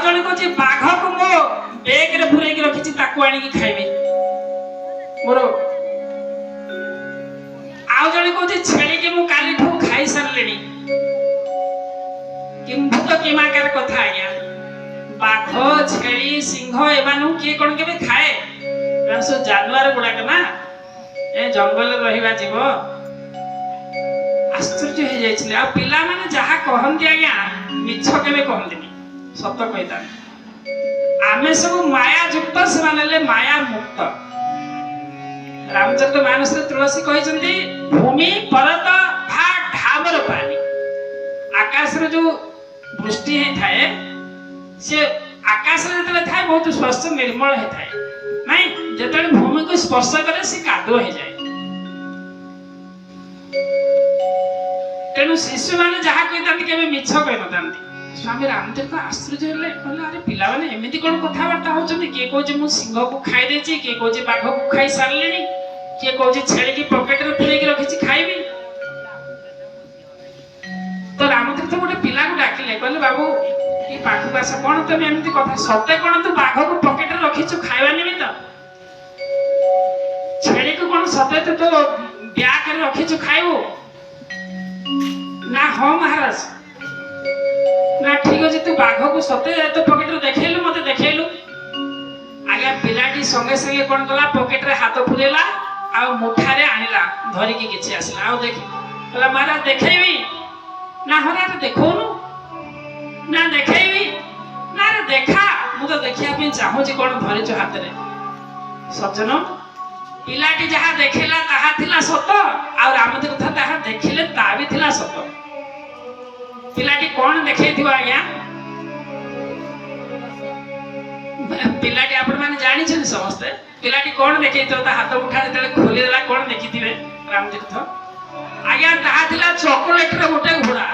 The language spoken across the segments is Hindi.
जने को जे बाघ को मो बेग रे पुरे के रखिछि ताकू आनी की खाइबी मोर आउ जने को जे छेली के मु काली ठो खाई सरलेनी किंतु तो किमाकर कथा आज्ञा बाघ छेली सिंह एमानु किए कोन केबे खाए सब जानवर गुड़ाक ना ए जंगल रहिबा जीव आश्चर्य हो जाइछले आ पिला माने जहा कहंती आज्ञा मिछ केबे कहंतीनी सत्य कहिता आमे सब माया युक्त से मानले माया मुक्त रामचंद्र मानस तुलसी कहिसंती भूमि परत भा ढाबर पानी आकाश रे जो वृष्टि हे थाए से आकाश रे जतले थाए बहुत स्वच्छ निर्मल हे थाए नहीं जतले भूमि को स्पर्श करे से कादो हे जाए तेनु शिशु माने जहा कहितांती केबे मिछ कहि नतांती स्वामी रामदेव को आश्चर्य हेले कहले अरे पिला माने एमिति कोन कथा वार्ता होचंती के कोजे मु सिंह को खाइ देछि के कोजे बाघ को खाइ सारलेनी के कोजे छेली की पॉकेट रे पुरै के रखिछि खाइबी तो रामदेव तो गोटे पिला को डाकिले कहले बाबू की पाखु पास कोन तमे एमिति कथा सत्य कोन तू बाघ को पॉकेट रे रखिछु खाइबा निमित्त छेली को कोन सत्य तो ब्याग रे रखिछु खाइबो ना हो महाराज ना ठीक अछि तू बाघ को सत्य तो पॉकेट रे देखेलु मते देखेलु आगे पिलाटी संगे संगे कोन कला पॉकेट रे हाथ फुलेला आ मुठा रे आनिला धरि के किछि आसला आ देखि कहला महाराज देखेबी ना हरा रे देखोनु ना देखेबी ना रे देखा मु तो देखिया पे चाहू जे कोन धरि छ हाथ रे सज्जन पिलाटी जहा देखेला ताहा थिला सत आ रामदेव था ताहा देखिले ता भी थिला सत पिलाटी कोन देखैथिबा आज्ञा पिलाटी आपण माने जानि छन समस्त पिलाटी कोन देखैतो ता हाथ उठा देले खोली देला कोन देखिथिबे रामदेव था आज्ञा ताहा थिला चॉकलेट रे गोटे घोड़ा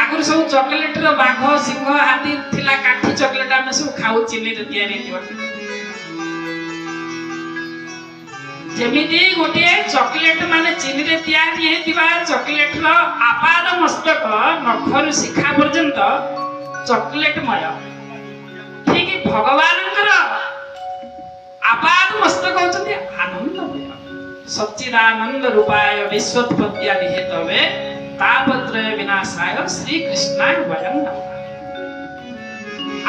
आगुर सब चॉकलेट रो बाघ सिंह हाथी थिला काठी चॉकलेट हम सब खाऊ चिनी रे तयारी दिवा जेमिति गोटे चॉकलेट माने चिनी रे तयारी हेतिबा चॉकलेट रो आपाद मस्तक नखरु शिखा पर्यंत चॉकलेट मय ठीक भगवानकर आपाद मस्तक होचंती आनंदमय सच्चिदानंद रूपाय विश्वोत्पत्ति आदि हेतवे तापत्रय विनाशाय श्री कृष्णाय वयं नमः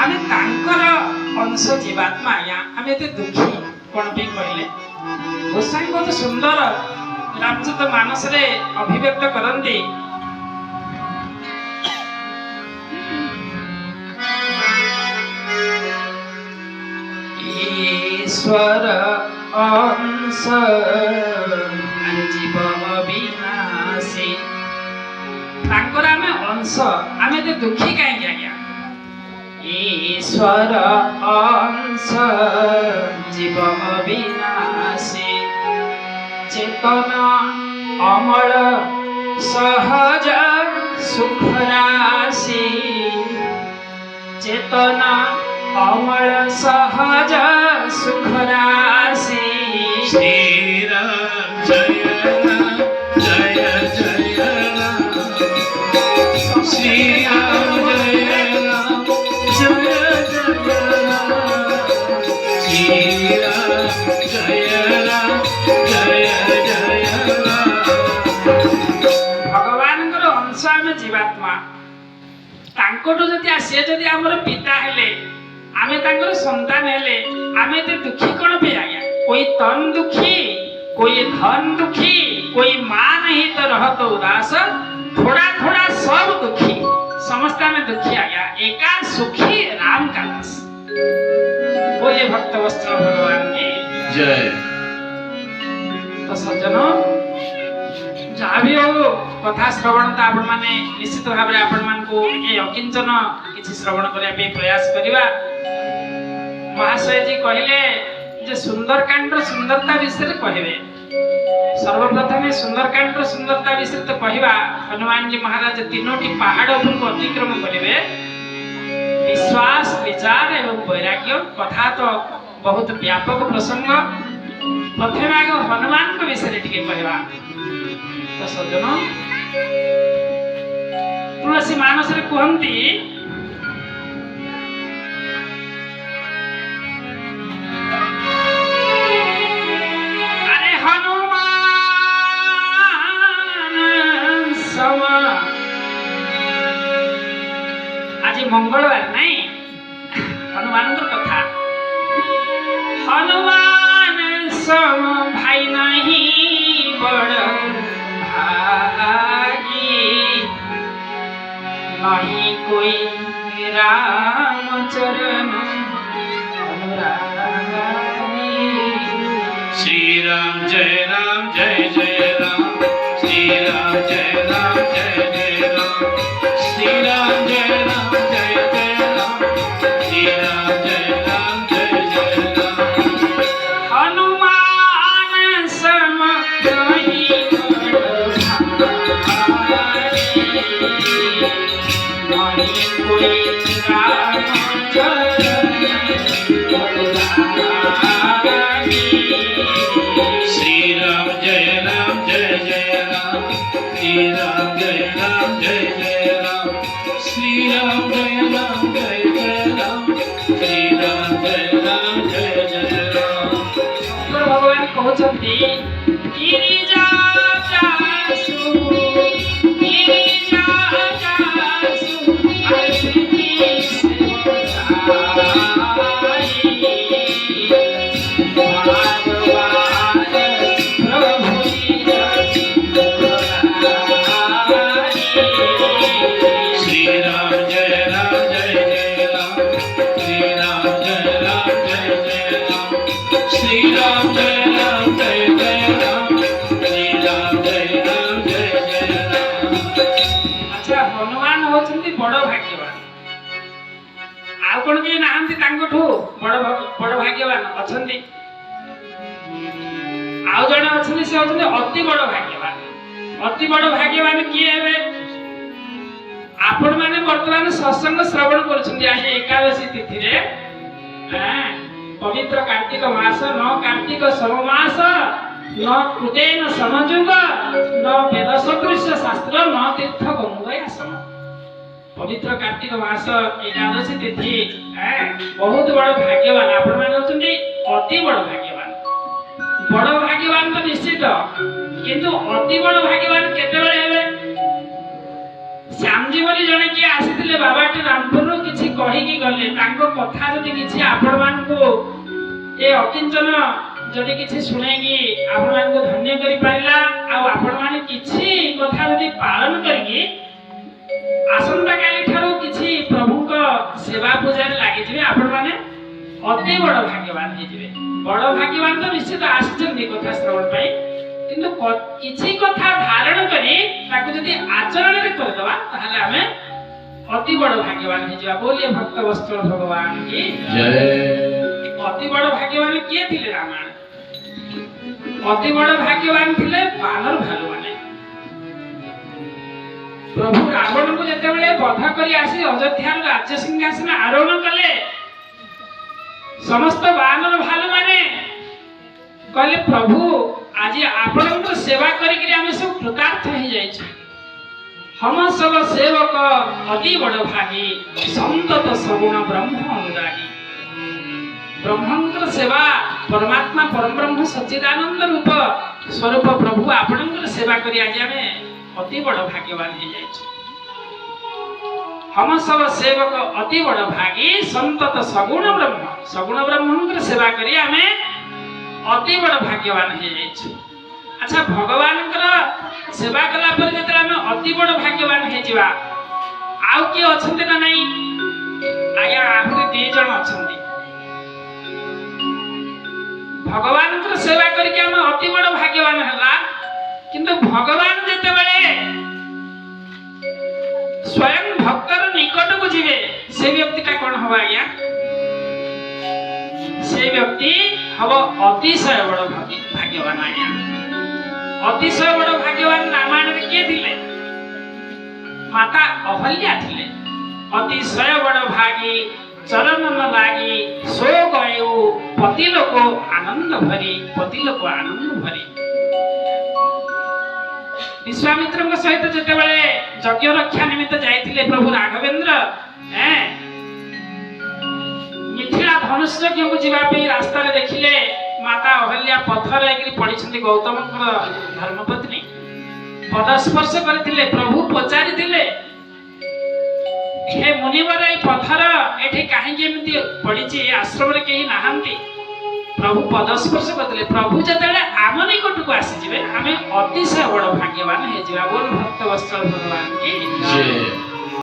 आमे तांकर अंश जीवात्मा या आमे ते दुखी कोन पे कहले गोसाई बहुत सुंदर रामचरित मानस रे अभिव्यक्त करंती ईश्वर अंश जीव अविनाशी तांकर आमे अंश आमे ते दुखी काहे आज्ञा ईश्वर अंश जीव अविनाशी चेतना अमल सहज सुख राशि चेतना अमल सहज सुख राशि श्री राम जय राम जय जय राम श्री राम जय राम जय जय राम श्री राम जय राम जय जय राम भगवानଙ୍କର अंश ଆମେ जीवात्मा तांकोटो जति आसे जति हमर पिता हेले आमे तांकर संतान हेले आमे ते दुखी कोन पे आया कोई तन दुखी कोई धन दुखी कोई मां नहीं तो रहत उदास थोड़ा थोड़ा सब दुखी समस्त में दुखी आ गया एका सुखी राम का दास बोले भक्त वस्त्र भगवान की जय। तो सज्जनों जहाँ भी हो कथा श्रवण तो आपण माने निश्चित भाव में आपण मान को ए अकिंचन किछि श्रवण करिया पे प्रयास करिवा महाशय जी कहले जे सुंदरकांड सुंदरता विषय कहबे सर्वप्रथम सुंदरकांड सुंदरता विषय तो कहवा हनुमान जी महाराज तीनोटी पहाड़ को अतिक्रम करेंगे विश्वास विचार एवं वैराग्य कथा तो बहुत व्यापक प्रसंग प्रथम आग हनुमान को विषय टिके कहवा तो सज्जन तुलसी ମାନସରେ କୁହନ୍ତି ଆରେ ହନୁମାନ ସମ ଆଜି ମଙ୍ଗଳବାର ନାଇଁ ହନୁମାନଙ୍କର କଥା ହନୁମାନ ସମ ଭାଇ ନାହିଁ ବଡ଼ भागी नहीं कोई राम चरण अनुरागी श्री राम जय राम श्री राम जय राम जय राम श्री राम जय राम जय राम श्री राम जय राम जय राम हनुमान सम नहीं नहीं कोई राम चरण अनुरागी श्री राम जय राम श्री राम जय राम जय राम श्री राम जय राम जय राम श्री राम जय राम जय राम शंकर भगवान कहते गिरिजा जासु गिरिजा जासु अतिथि सेवकाई भगवान प्रभु श्री राम जय राम श्री राम जय राम जय राम श्री राम जय राम जय राम श्री राम जय राम जय राम अच्छा हनुमान होचंती बड़ भाग्यवान आउ कोन के नाहंती तांगठू बड़ भाग्यवान अछंती आउ जणे अछंती से होचंती अति बड़ भाग्यवान किए हेबे आपण माने वर्तमान सत्संग श्रवण करछंती आज एकादशी तिथि रे पवित्र कार्तिक मास न कार्तिक सममास न कृतेन समजुग न वेद सदृश शास्त्र न तीर्थ गंगया सम पवित्र कार्तिक मास एकादशी तिथि बहुत बड़ भाग्यवान आपण माने होचंती अति बड़ भाग्यवान तो निश्चित किंतु अति बड़ भाग्यवान केते बेले हेबे श्यामजी बोली जने कि आसीथिले बाबाटी रामपुर किछि कहि कि गले तांको कथा जदि किछि आपण मानकु ए अकिंचन जदि किछि सुनेगी आपण मानकु धन्य करि पारिला आ आपण माने किछि कथा जदि पालन करिकि आसंता काली ठारो किछि प्रभुको सेवा पूजा रे लागि जिवे आपण माने अति बड़ भाग्यवान हे जिवे बड़ भाग्यवान तो निश्चित आश्चर्य कथा श्रवण पाई किंतु किछि कथा धारण करी ताकु जदि आचरण रे कर दवा ताहले हमें अति बड़ भाग्यवान हे जिवा बोलिए भक्त वस्त्र भगवान की जय अति बड़ भाग्यवान किए थिले रामायण अति बड़ भाग्यवान थिले बानर भालु माने प्रभु रावण को जते बेले बधा करी आसी अयोध्या राज्य सिंहासन आरोहण कले समस्त बानर भालु माने कहले प्रभु आज आपनकर सेवा करी कि हम सब कृतार्थ हो जाय छी हम सब सेवक अति बड़ भागी संतत सगुण ब्रह्म अनुरागी ब्रह्मंकर सेवा परमात्मा परम ब्रह्म सच्चिदानंद रूप स्वरूप प्रभु आपनकर सेवा करी आज हमें अति बड़ भाग्यवान हो जाय छी हम सब सेवक अति बड़ भागी संतत सगुण ब्रह्मंकर सेवा करी हमें अति बड़ भाग्यवान हो जाय छी अच्छा भगवानकर सेवा कला पर जते हम अति बड़ भाग्यवान हे जिवा आउ के अछंते ना नहीं आया आहुरी दी जण अछंती भगवानकर सेवा करके हम अति बड़ भाग्यवान हला किंतु भगवान जते बेले स्वयं भक्तर निकट को जीवे से व्यक्ति का कोन हवा आया से व्यक्ति हव अतिशय बड़ भाग्यवान आया अतिशय बड़ भाग्यवान रामायण रे के थिले माता अहल्या थिले अतिशय बड़ भागी चरण न लागी सो गयो पति लोक आनंद भरी विश्वामित्रଙ୍କ ସହିତ ଯେତେବେଳେ ଯଜ୍ଞ ରକ୍ଷା ନିମିତ୍ତ ଯାଇଥିଲେ ପ୍ରଭୁ ରାଘବେନ୍ଦ୍ର ମିଥିଳା ଧନୁଷ ଯଜ୍ଞକୁ ଯିବା ପାଇଁ ରାସ୍ତାରେ ଦେଖିଲେ ମାତା ଅହଲ୍ୟା ପଥର ହେଇକି ପଡ଼ିଛନ୍ତି ଗୌତମଙ୍କର ଧର୍ମପତ୍ନୀ ପଦସ୍ପର୍ଶ କରିଥିଲେ ପ୍ରଭୁ ପଚାରିଥିଲେ हे मुनिवर ए पत्थर एठी काहेकि एमती पड़िछि आश्रम रे केही नाहंती प्रभु पदस्पर्श करथिले प्रभु जतेले आम निकटକୁ आसी जिवे आमे अतिशय बड़ भाग्यवान हे जिवा बोल भक्त वस्त्र भगवान की जय।